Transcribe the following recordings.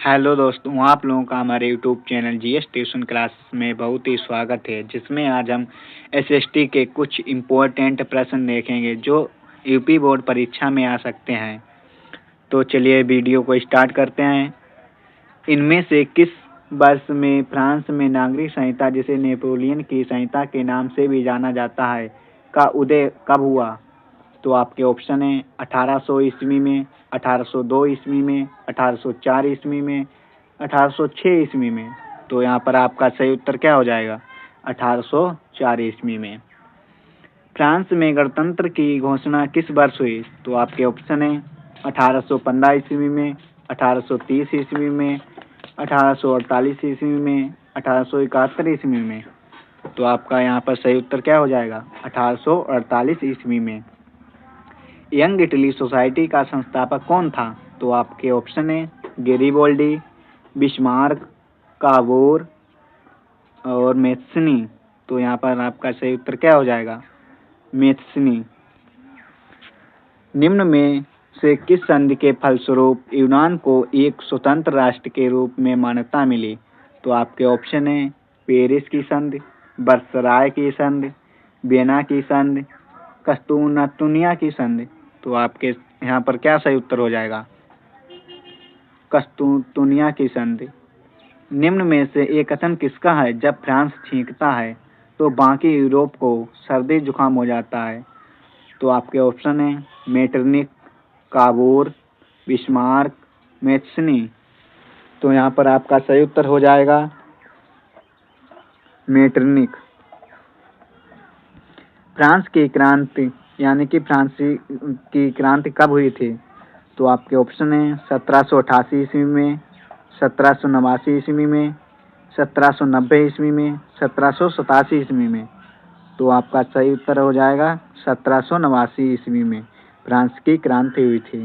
Hello दोस्तों, आप लोगों का हमारे YouTube channel GS tuition class में बहुत ही स्वागत है, जिसमें आज हम एसएसटी के कुछ इम्पोर्टेंट प्रश्न देखेंगे जो यूपी बोर्ड परीक्षा में आ सकते हैं। तो चलिए वीडियो को स्टार्ट करते हैं। इनमें से किस वर्ष में फ्रांस में नागरिक संहिता, जिसे नेपोलियन की संहिता के नाम से भी जाना जाता है, का उदय कब हुआ? तो आपके ऑप्शन हैं 1800 ईस्वी में, 1802 ईस्वी में, 1804 ईस्वी में, 1806 ईस्वी में। तो यहाँ पर आपका सही उत्तर क्या हो जाएगा? 1804 ईस्वी में। फ्रांस में गणतंत्र की घोषणा किस वर्ष हुई? तो आपके ऑप्शन हैं 1815 ईस्वी में, 1830 ईस्वी में, 1848 ईस्वी में, 1871 ईस्वी में। तो आपका यहाँ पर सही उत्तर क्या हो जाएगा? 1848 ईस्वी में। यंग इटली सोसाइटी का संस्थापक कौन था? तो आपके ऑप्शन है गैरिबोल्डी, बिस्मार्क, कावोर और मेथ्सनी। तो यहाँ पर आपका सही उत्तर क्या हो जाएगा? मेथ्सनी। निम्न में से किस संधि के फलस्वरूप यूनान को एक स्वतंत्र राष्ट्र के रूप में मान्यता मिली? तो आपके ऑप्शन है पेरिस की संधि, वर्सराय की संधि, वियना की संधि, कस्तूनतुनिया की संधि। तो आपके यहाँ पर क्या सही उत्तर हो जाएगा? कस्तूनतुनिया की संधि। निम्न में से एक कथन किसका है? जब फ्रांस छींकता है तो बाकी यूरोप को सर्दी जुकाम हो जाता है। तो आपके ऑप्शन है मेटरनिक, काबूर, बिस्मार्क, मेथ्सनी। तो यहाँ पर आपका सही उत्तर हो जाएगा मेटरनिक। फ्रांस की क्रांति यानी कि फ्रांसी की क्रांति कब हुई थी? तो आपके ऑप्शन है 1788 ईस्वी में, 1789 ईस्वी में, 1790 ईस्वी में, 1787 ईस्वी में। तो आपका सही उत्तर हो जाएगा 1789 ईस्वी में फ्रांस की क्रांति हुई थी।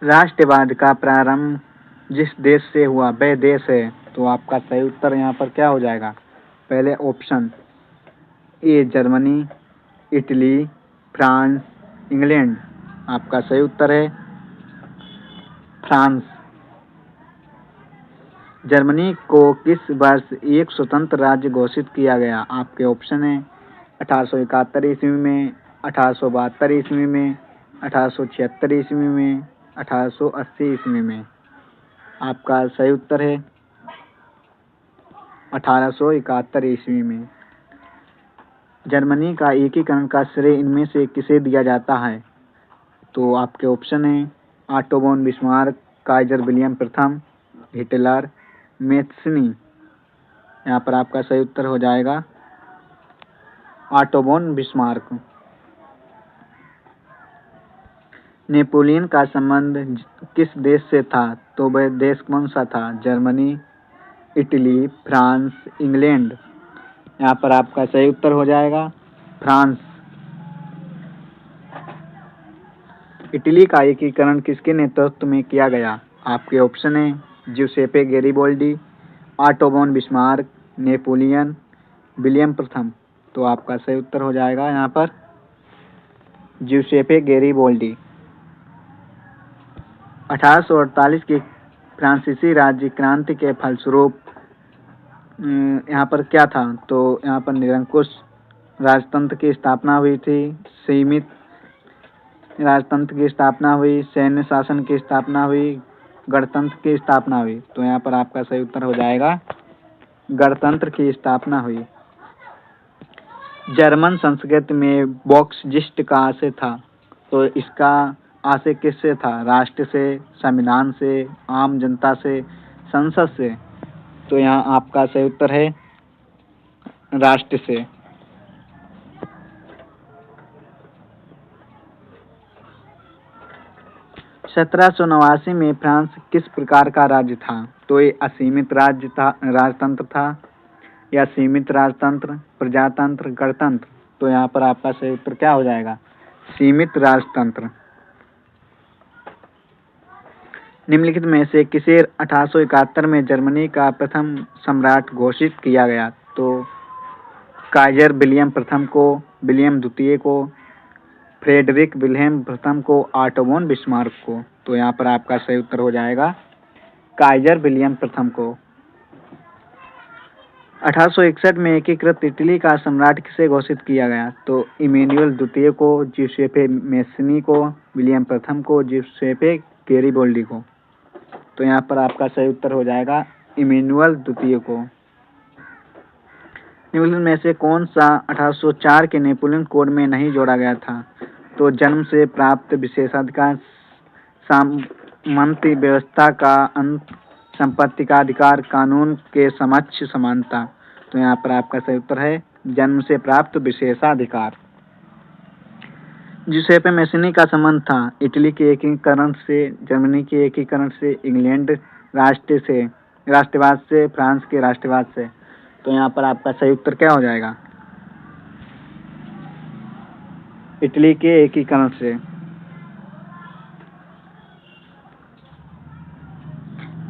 राष्ट्रवाद का प्रारंभ जिस देश से हुआ वह देश है। तो आपका सही उत्तर यहाँ पर क्या हो जाएगा? पहले option A Germany, Italy, France, England. आपका सही उत्तर है फ्रांस। जर्मनी को किस वर्ष एक स्वतंत्र राज्य घोषित किया गया? आपके ऑप्शन है 1871 ईस्वी में, 1872 ईस्वी में, 1876 ईस्वी में, 1880 ईस्वी में। आपका सही उत्तर है 1871 ईस्वी में। जर्मनी का एकीकरण का श्रेय इनमें से किसे दिया जाता है? तो आपके ऑप्शन है Otto von Bismarck, Kaiser William प्रथम, हिटलर, मेथ्सनी। यहाँ पर आपका सही उत्तर हो जाएगा ऑटो वॉन बिस्मार्क। नेपोलियन का संबंध किस देश से था? तो वह देश कौन सा था? Germany, Italy, France, England. यहाँ पर आपका सही उत्तर हो जाएगा फ्रांस। इटली का एकीकरण किसके नेतृत्व में किया गया? आपके ऑप्शन है Giuseppe Garibaldi, Otto von Bismarck, Napoleon, William प्रथम। तो आपका सही उत्तर हो जाएगा यहाँ पर ज्यूसेपे गैरिबोल्डी। 1848 की फ्रांसीसी राज्य क्रांति के फलस्वरूप यहाँ पर क्या था? तो यहाँ पर निरंकुश राजतंत्र की स्थापना हुई थी, सीमित राजतंत्र की स्थापना हुई, सैन्य शासन की स्थापना हुई, गणतंत्र की स्थापना हुई। तो यहाँ पर आपका सही उत्तर हो जाएगा गणतंत्र की स्थापना हुई। जर्मन संस्कृति में बॉक्सजिस्ट का आशय था। तो इसका आशय किससे था? राष्ट्र से, संविधान से, आम जनता से, संसद से। तो यहाँ आपका सही उत्तर है राष्ट्र से। सत्रह में फ्रांस किस प्रकार का राज्य था? तो ये असीमित राज्य था, राजतंत्र था, या सीमित राजतंत्र, प्रजातंत्र, गणतंत्र। तो यहाँ पर आपका सही उत्तर क्या हो जाएगा? सीमित राजतंत्र। निम्नलिखित में से किसे 1871 में जर्मनी का प्रथम सम्राट घोषित किया गया? तो काइजर विलियम प्रथम को, विलियम द्वितीय को, फ्रेडरिक विल्हेम प्रथम को, ऑटो वोन बिस्मार्क को? तो यहाँ पर आपका सही उत्तर हो जाएगा काइजर विलियम प्रथम को। 1861 में एकीकृत इटली का सम्राट किसे घोषित किया गया? तो इमैनुअल द्वितीय को, जिउसेppe मैज़िनी को, विलियम प्रथम को, जिउसेppe गैरिबोल्डी को? तो यहाँ पर आपका सही उत्तर हो जाएगा इमैनुअल द्वितीय को। निम्नलिखित में से कौन सा 1804 के नेपोलियन कोड में नहीं जोड़ा गया था? तो जन्म से प्राप्त विशेषाधिकार, सामंती व्यवस्था का अंत, संपत्ति का अधिकार, कानून के समक्ष समानता? तो यहाँ पर आपका सही उत्तर है जन्म से प्राप्त विशेषाधिकार। जिउसेppe मैज़िनी का संबंध था इटली के एकीकरण से, जर्मनी के एकीकरण से, इंग्लैंड राष्ट्रवाद से, फ्रांस के राष्ट्रवाद से? तो यहाँ पर आपका सही उत्तर क्या हो जाएगा? इटली के एकीकरण से।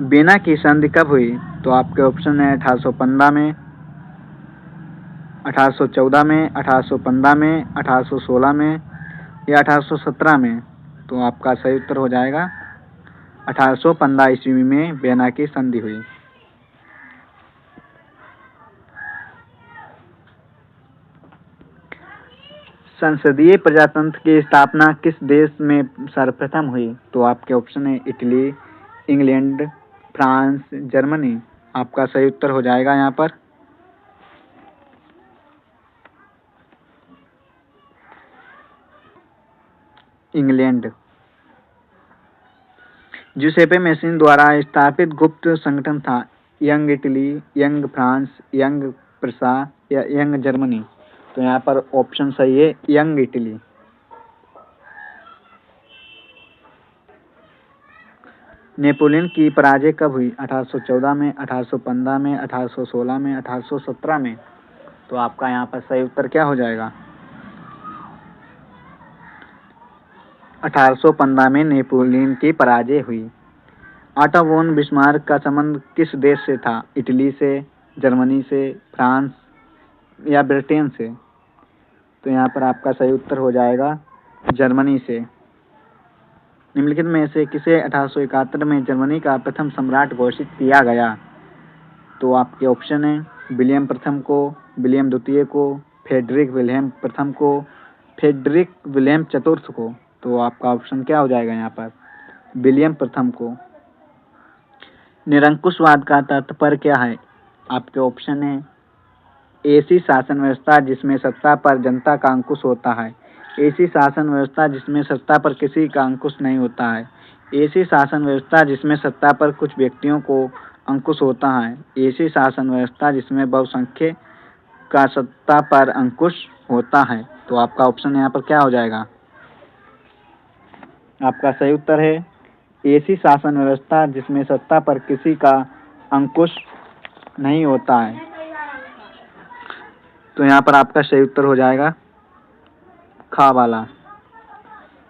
वियना की संधि कब हुई? तो आपके ऑप्शन है 1815 में, 1814 में, 1815 में, 1816 में या 1817 में? तो आपका सही उत्तर हो जाएगा 1815 ईस्वी में वियना की संधि हुई। संसदीय प्रजातंत्र की स्थापना किस देश में सर्वप्रथम हुई? तो आपके ऑप्शन है इटली, इंग्लैंड, फ्रांस, जर्मनी? आपका सही उत्तर हो जाएगा यहाँ पर इंग्लैंड। जिउसेppe मैज़िनी द्वारा स्थापित गुप्त संगठन था young Italy, young France, young Prussia या यंग जर्मनी? तो यहाँ पर ऑप्शन सही है यंग इटली। नेपोलियन की पराजय कब हुई? 1814 में, 1815 में, 1816 में, 1817 में? तो आपका यहाँ पर सही उत्तर क्या हो जाएगा? 1815 में नेपोलियन की पराजय हुई। ऑटो वोन बिस्मार्क का संबंध किस देश से था? इटली से, जर्मनी से, फ्रांस या ब्रिटेन से? तो यहाँ पर आपका सही उत्तर हो जाएगा जर्मनी से। निम्नलिखित में से किसे 1871 में जर्मनी का प्रथम सम्राट घोषित किया गया? तो आपके ऑप्शन है विलियम प्रथम को, विलियम द्वितीय को, फ्रेडरिक विल्हेम प्रथम को, फ्रेडरिक विल्हेम चतुर्थ को? तो आपका ऑप्शन क्या हो जाएगा यहाँ पर? विलियम प्रथम को। निरंकुशवाद का तात्पर्य क्या है? आपके ऑप्शन है ऐसी शासन व्यवस्था जिसमें सत्ता पर जनता का अंकुश होता है, ऐसी शासन व्यवस्था जिसमें सत्ता पर किसी का अंकुश नहीं होता है, ऐसी शासन व्यवस्था जिसमें सत्ता पर कुछ व्यक्तियों को अंकुश होता है, ऐसी शासन व्यवस्था जिसमें बहुसंख्यक का सत्ता पर अंकुश होता है? तो आपका ऑप्शन यहाँ पर क्या हो जाएगा? आपका सही उत्तर है ऐसी शासन व्यवस्था जिसमें सत्ता पर किसी का अंकुश नहीं होता है। तो यहाँ पर आपका सही उत्तर हो जाएगा खा वाला,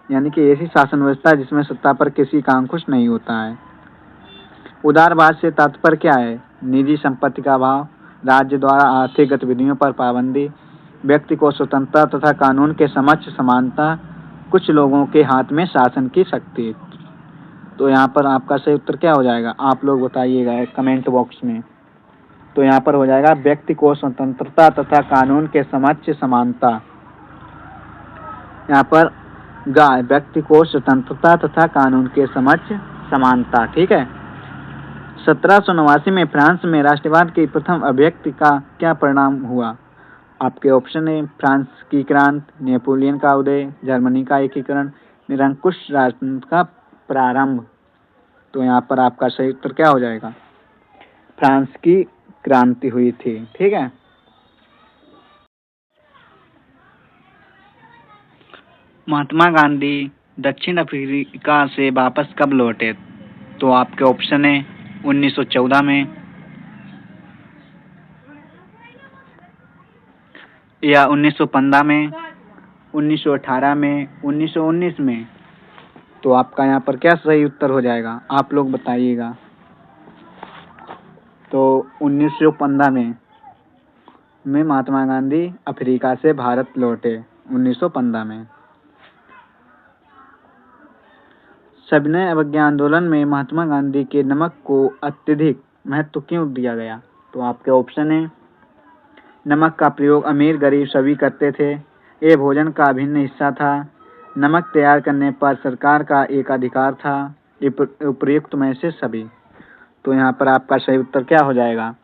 यानी कि ऐसी शासन व्यवस्था जिसमें सत्ता पर किसी का अंकुश नहीं होता है। उदारवाद से तात्पर्य क्या है? निजी संपत्ति का अभाव, राज्य द्वारा आर्थिक गतिविधियों पर पाबंदी, व्यक्ति को स्वतंत्रता तथा कानून के समक्ष समानता, कुछ लोगों के हाथ में शासन की शक्ति? तो यहाँ पर आपका सही उत्तर क्या हो जाएगा? आप लोग बताइएगा कमेंट बॉक्स में। तो यहाँ पर हो जाएगा व्यक्ति को स्वतंत्रता तथा कानून के समक्ष समानता। यहाँ पर व्यक्ति को स्वतंत्रता तथा कानून के समक्ष समानता। ठीक है। 1789 में फ्रांस में राष्ट्रवाद की प्रथम अभिव्यक्ति का क्या परिणाम हुआ? आपके ऑप्शन है फ्रांस की क्रांति, नेपोलियन का उदय, जर्मनी का एकीकरण, निरंकुश राजतंत्र का प्रारंभ? तो यहाँ पर आपका सही उत्तर क्या हो जाएगा? फ्रांस की क्रांति हुई थी। ठीक है। महात्मा गांधी दक्षिण अफ्रीका से वापस कब लौटे? तो आपके ऑप्शन है 1914 में या 1915 में, 1918 में, 1919 में? तो आपका यहाँ पर क्या सही उत्तर हो जाएगा? आप लोग बताइएगा। तो 1915 में महात्मा गांधी अफ्रीका से भारत लौटे 1915 में। सविनय अवज्ञा आंदोलन में महात्मा गांधी के नमक को अत्यधिक महत्व क्यों दिया गया? तो आपके ऑप्शन है, नमक का प्रयोग अमीर गरीब सभी करते थे, ये भोजन का अभिन्न हिस्सा था, नमक तैयार करने पर सरकार का एक अधिकार था, उपयुक्त में से सभी। तो यहाँ पर आपका सही उत्तर क्या हो जाएगा?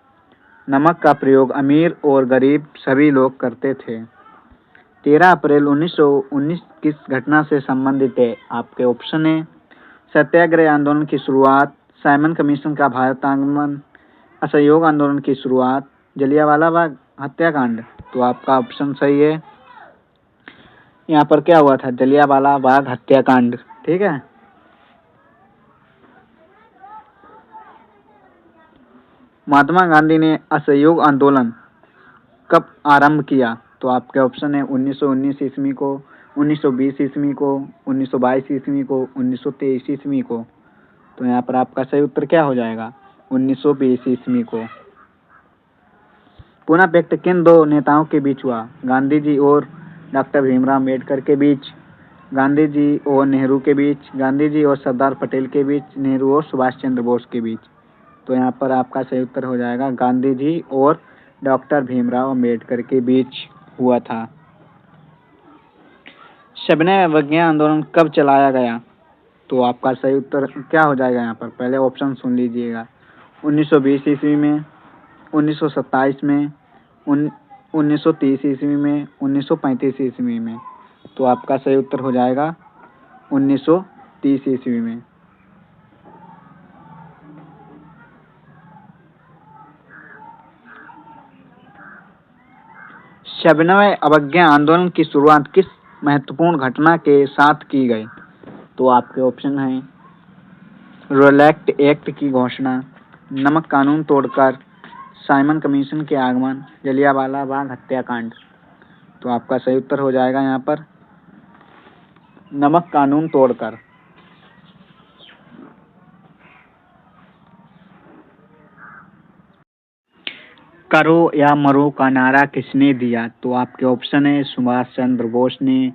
नमक का प्रयोग अमीर और गरीब सभी लोग करते थे। 13 अप्रैल 1919 किस घटना से संबंधित है? आपके ऑप्शन है, सत्याग्रह आंदोलन की शुरुआत, साइमन कमीशन का भारत आगमन, असहयोग आंदोलन की शुरुआत, जलियांवाला बाग हत्याकांड। तो आपका ऑप्शन सही है। यहाँ पर क्या हुआ था? जलियांवाला बाग हत्याकांड। ठीक है। महात्मा गांधी ने असहयोग आंदोलन कब आरंभ किया? तो आपके ऑप्शन है, 1919 ईस्वी को, 1920 ईस्वी को, 1922 ईस्वी को, 1923 ईस्वी को। तो यहाँ पर आपका सही उत्तर क्या हो जाएगा? 1920 ईस्वी को। पुनः पैक्ट किन दो नेताओं के बीच हुआ? गांधी जी और डॉक्टर भीमराव अम्बेडकर के बीच, गांधी जी और नेहरू के बीच, गांधी जी और सरदार पटेल के बीच, नेहरू और सुभाष चंद्र बोस के बीच। तो यहाँ पर आपका सही उत्तर हो जाएगा, गांधी जी और डॉक्टर भीमराव अम्बेडकर के बीच हुआ था। सविनय अवज्ञा आंदोलन कब चलाया गया? तो आपका सही उत्तर क्या हो जाएगा? यहाँ पर पहले ऑप्शन सुन लीजिएगा। 1920 ईस्वी में, 1927 में, 1930 ईस्वी में, 1935 ईस्वी में। तो आपका सही उत्तर हो जाएगा 1930 ईस्वी में। सविनय अवज्ञा आंदोलन की शुरुआत किस महत्वपूर्ण घटना के साथ की गई? तो आपके ऑप्शन हैं, रोलैक्ट एक्ट की घोषणा, नमक कानून तोड़कर, साइमन कमीशन के आगमन, जलियांवाला बाग हत्याकांड। तो आपका सही उत्तर हो जाएगा यहाँ पर नमक कानून तोड़कर। करो या मरो का नारा किसने दिया? तो आपके ऑप्शन है, सुभाष चंद्र बोस ने,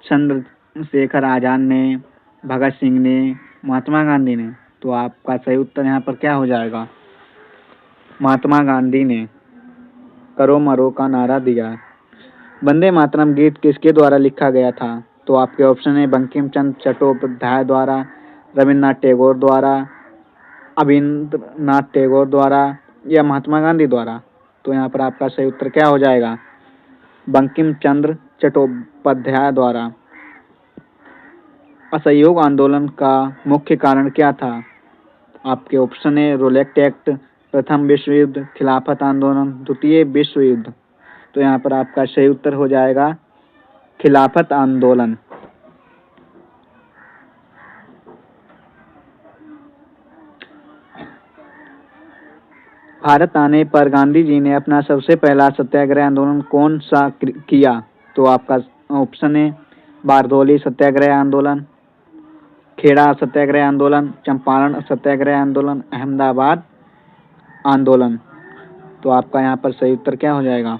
चंद्रशेखर आजाद ने, भगत सिंह ने, महात्मा गांधी ने। तो आपका सही उत्तर यहाँ पर क्या हो जाएगा? महात्मा गांधी ने करो मरो का नारा दिया। वंदे मातरम गीत किसके द्वारा लिखा गया था? तो आपके ऑप्शन है, बंकिम चंद्र चट्टोपाध्याय द्वारा, रविन्द्रनाथ टैगोर द्वारा, अभिनंदनाथ टैगोर द्वारा या महात्मा गांधी द्वारा। तो यहाँ पर आपका सही उत्तर क्या हो जाएगा? बंकिम चंद्र चट्टोपाध्याय द्वारा। असहयोग आंदोलन का मुख्य कारण क्या था? आपके ऑप्शन है, रोलैक्ट एक्ट, प्रथम विश्व युद्ध, खिलाफत आंदोलन, द्वितीय विश्व युद्ध। तो यहाँ पर आपका सही उत्तर हो जाएगा खिलाफत आंदोलन। भारत आने पर गांधी जी ने अपना सबसे पहला सत्याग्रह आंदोलन कौन सा किया? तो आपका ऑप्शन है, बारदौली सत्याग्रह आंदोलन, खेड़ा सत्याग्रह आंदोलन, चंपारण सत्याग्रह आंदोलन, अहमदाबाद आंदोलन। तो आपका यहाँ पर सही उत्तर क्या हो जाएगा?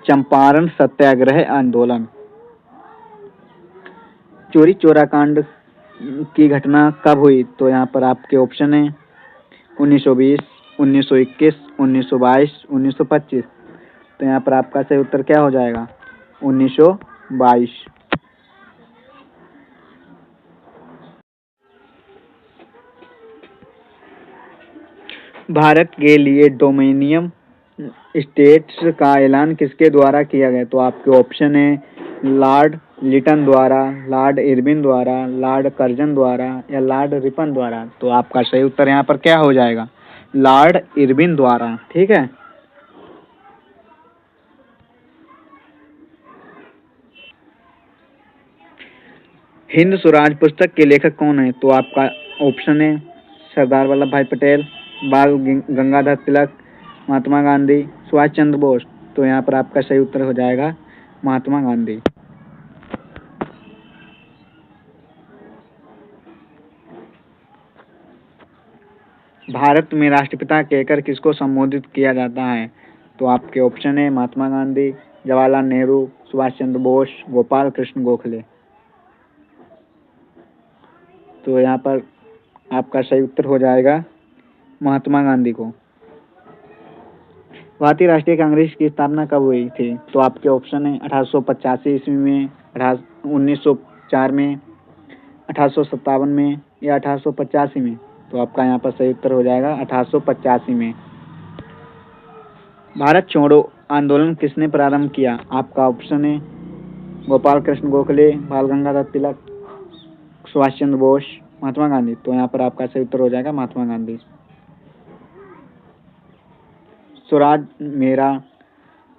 चंपारण सत्याग्रह आंदोलन। चोरी चौरा कांड की घटना कब हुई? तो यहाँ पर आपके ऑप्शन है, 1920, 1921, 1922, 1925। तो यहाँ पर आपका सही उत्तर क्या हो जाएगा? 1922। भारत के लिए डोमिनियन स्टेट्स का ऐलान किसके द्वारा किया गया? तो आपके ऑप्शन है, लॉर्ड लिटन द्वारा, लॉर्ड इरविन द्वारा, लॉर्ड कर्जन द्वारा या लॉर्ड रिपन द्वारा। तो आपका सही उत्तर यहाँ पर क्या हो जाएगा? लॉर्ड इरविन द्वारा। ठीक है। हिंद स्वराज पुस्तक के लेखक कौन है? तो आपका ऑप्शन है, सरदार वल्लभ भाई पटेल, बाल गंगाधर तिलक, महात्मा गांधी, सुभाष चंद्र बोस। तो यहाँ पर आपका सही उत्तर हो जाएगा महात्मा गांधी। भारत में राष्ट्रपिता कहकर किसको संबोधित किया जाता है? तो आपके ऑप्शन है, महात्मा गांधी, जवाहरलाल नेहरू, सुभाष चंद्र बोस, गोपाल कृष्ण गोखले। तो यहाँ पर आपका सही उत्तर हो जाएगा महात्मा गांधी को। भारतीय राष्ट्रीय कांग्रेस की स्थापना कब हुई थी? तो आपके ऑप्शन है 1885 ईस्वी में, 1904 में, 1857 में या 1885 में। तो आपका यहाँ पर सही उत्तर हो जाएगा 1885 में। भारत छोड़ो आंदोलन किसने प्रारंभ किया? आपका ऑप्शन है गोपाल कृष्ण गोखले, बाल गंगाधर तिलक, सुभाष चंद्र बोस, महात्मा गांधी। तो यहाँ पर आपका सही उत्तर हो जाएगा महात्मा गांधी। स्वराज मेरा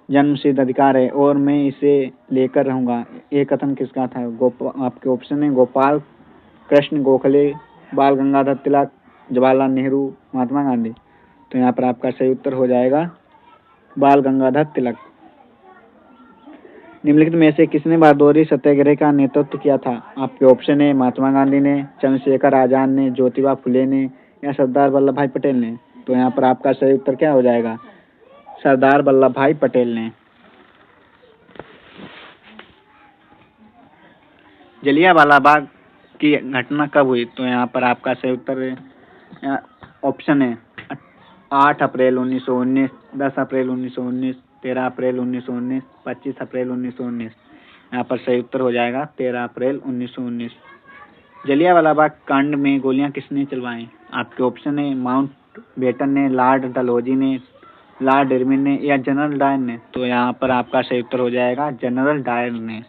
जन्मसिद्ध अधिकार है और मैं इसे लेकर रहूंगा, ये कथन किसका था? आपके ऑप्शन है गोपाल कृष्ण गोखले, बाल गंगाधर तिलक, जवाहरलाल नेहरू, महात्मा गांधी। तो यहाँ पर आपका सही उत्तर हो जाएगा बाल गंगाधर तिलक। निम्नलिखित में से किसने बारदोली सत्याग्रह का नेतृत्व किया था? आपके ऑप्शन है महात्मा गांधी ने, चंद्रशेखर आजाद ने, ज्योतिबा फुले ने या सरदार वल्लभ भाई पटेल ने। तो यहाँ पर आपका सही उत्तर क्या हो जाएगा? सरदार वल्लभ भाई पटेल ने। जलियांवाला बाग की घटना कब हुई? तो यहाँ पर आपका सही उत्तर ऑप्शन है 8 अप्रैल 1919, 10 अप्रैल 1919, 13 अप्रैल 1919, 25 अप्रैल 1919। यहाँ पर सही उत्तर हो जाएगा 13 अप्रैल 1919। जलियांवाला बाग कांड में गोलियां किसने चलवाई? आपके ऑप्शन है माउंट बेटन ने, लॉर्ड डलहौजी ने, लॉर्ड इरविन ने या जनरल डायर ने। तो यहाँ पर आपका सही उत्तर हो जाएगा जनरल डायर ने।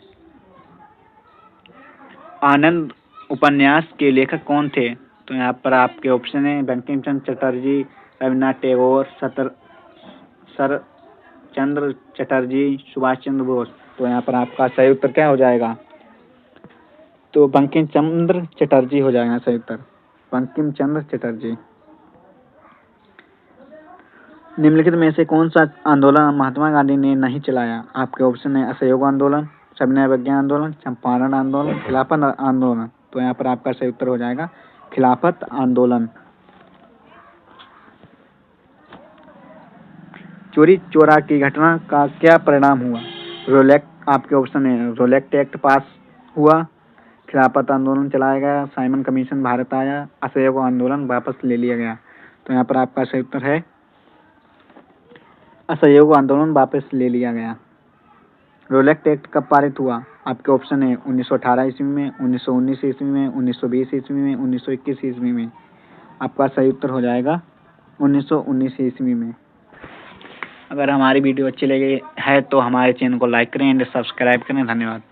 आनंद उपन्यास के लेखक कौन थे? तो यहाँ पर आपके ऑप्शन है बंकिम चंद्र चटर्जी, रविन्द्रनाथ टैगोर, शरतचंद्र चटर्जी, सुभाष चंद्र बोस। तो यहाँ पर आपका सही उत्तर क्या हो जाएगा? तो बंकिम चंद्र चटर्जी हो जाएगा सही उत्तर, बंकिम चंद्र चटर्जी। निम्नलिखित में से कौन सा आंदोलन महात्मा गांधी ने नहीं चलाया? आपके ऑप्शन है असहयोग आंदोलन, सविनय अवज्ञा आंदोलन, चंपारण आंदोलन, खिलाफत आंदोलन। तो यहाँ पर आपका सही उत्तर हो जाएगा खिलाफत आंदोलन। चोरी चोरा की घटना का क्या परिणाम हुआ? आपके ऑप्शन है रोलेक्ट एक्ट पास हुआ, खिलाफत आंदोलन चलाया गया, साइमन कमीशन भारत आया, असहयोग आंदोलन वापस ले लिया गया। तो यहाँ पर आपका सही उत्तर है असहयोग आंदोलन वापस ले लिया गया। रोलेक्ट एक्ट कब पारित हुआ? आपके ऑप्शन है 1918 ईस्वी में, 1919 ईस्वी में, 1920 ईस्वी में, 1921 ईस्वी में। आपका सही उत्तर हो जाएगा 1919 ईस्वी में। अगर हमारी वीडियो अच्छी लगी है तो हमारे चैनल को लाइक करें एंड सब्सक्राइब करें। धन्यवाद।